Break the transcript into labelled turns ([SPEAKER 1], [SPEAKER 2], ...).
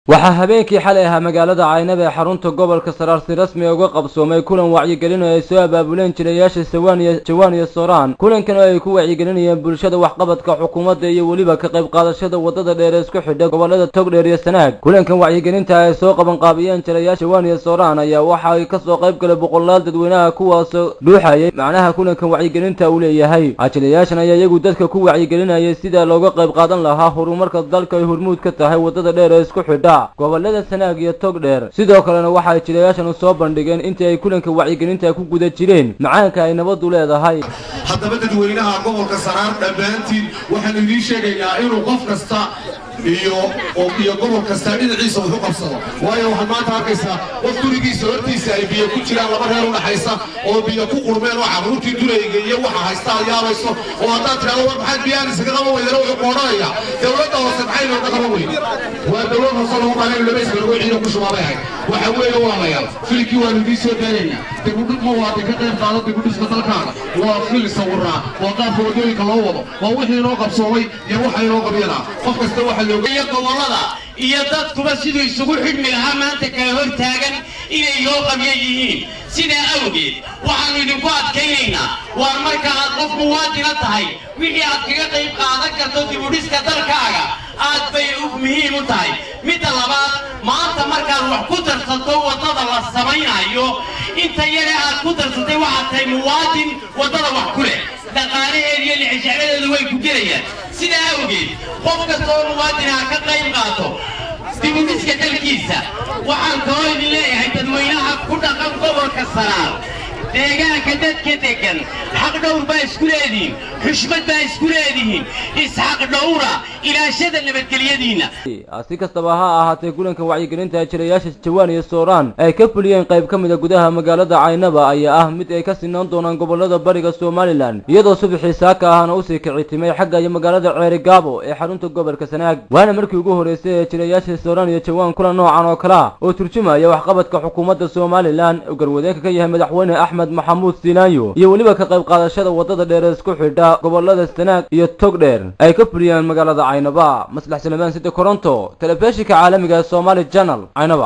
[SPEAKER 1] waxaa habeenkii xalay ahaa magaalada Caynaba ee xarunta gobolka Saraar si rasmi ah uga qabsoomay kulan wacyigelin oo ay soo abaabuleen jilayaasha Jawaan iyo Sooraan kulankan oo ay ku wacyigelinayeen bulshada waxqabadka xukuumadda iyo waliba ka qayb qaadashada wadada dheer ee isku xidha gobolada Togdheer iyo Sanaag kulankan wacyigelinta ay soo qaban qaabiyeen jilayaasha Jawaan iyo Sooraan ayaa waxa ay ka soo qayb galay boqolaal dadweynaha kuwaas dhuuxayay macnaha kulankan wacyigelinta uu leeyahay jilayaashan ayaa iyagu dadka ku wacyigelinayay sida looga qayb qaadan lahaa horumarka dalka ay hormuud ka tahay wadada dheer ee isku xidha gobolada Sanaag iyo Togdheer sidoo kalena waxa ay jilayaashan soo bandhigeen intii ay kulanka wacyigelinta ku guda jireen macaanka ay nabadu leedahay
[SPEAKER 2] haddaba dadweynaha gobolka Saraar dhabaantiin waxaan idin sheegaynaa inuu qof kasta iyo gobol kasta dhinaciisa wuxuu qabsado waayo waxaad maanta arkaysaa qof gurigiisa hortiisa ay biyo ku jiraan laba reer u dhaxaysa oo biyo ku qurmeen oo carruurtii durayga iyo waxa haysta yaabayso oo haddaad tiraahdo war maxaad biyaan isaga qaban weydana wuxuu qoodhanaya dowladda hoose maxay looga qaban weyday waa dowlad hoose lagu qaaday labayska lagu ciido ku shubaabay ahayd waxa weeye walaalayaal filkii waan idiin soo daayaynaa dibudhig ma waadi ka qayb qaado dibudhiska dalkaaga waa fil sawiraa waa qaabka wadooyinka loo wado waa wixii inoo qabsoomay iyo waxa inoo qabyana qof kasta waxa gobolada iyo dadkuba sidoo isugu xidhmi lahaa maanta kala hor taagan inay loo qabyan yihiin sida awgeed waxaan idinku adkaynaynaa war marka aad qof muwaadin tahay wixii aad kaga qayb qaadan karto dibudhiska dalkaaga aad bay muhiim u tahay midda labaad maanta markaad wax ku darsato wadada la samaynayo inta yare aad ku darsatay waxaad tahay muwaadin wadada wax ku leh dhaqaalaheeda iyo lixishacladeedu way ku gelayaan sida awgeed qof kasta oo muwaadin ah ka qayb qaato dibudhiska dalkiisa waxaan kaloo idin leeyahay dadweynaha ku dhaqan gobolka Saraar deegaanka dadka degan xaq dhowr baa isku leedihiin xushmad baa isku leedihiin isxaq dhowra ilaashada nabadgelyadiina
[SPEAKER 1] si kastaba ha ahaatee kulanka wacyigelinta jilayaasha Jawaan iyo Sooraan ay ka fuliyeen qayb ka mid ah gudaha magaalada Caynaba ayaa ah mid ay ka sinaan doonaan gobolada bariga Soomaaliland iyadoo subaxii saaka ahna u sii kicitimay xagga iyo magaalada Ceerigaabo ee xarunta gobolka Sanaag waana markii ugu horeysay ee jilayaasha Sooraan iyo Jawaan kulan noocan oo kala oo turjumaya waxqabadka xukuumadda Soomaaliland oo garwadeenka ka yahay madaxweyne Axmed Maxamuud Sinaayo iyo waliba ka qayb qaadashada wadada dheer isku xidha gobolada Sanaag iyo Togdheer ay ka fuliyeen magaalada Caynaba maslax Salmaan sida Koronto telefishinka caalamiga Somali Channel Caynaba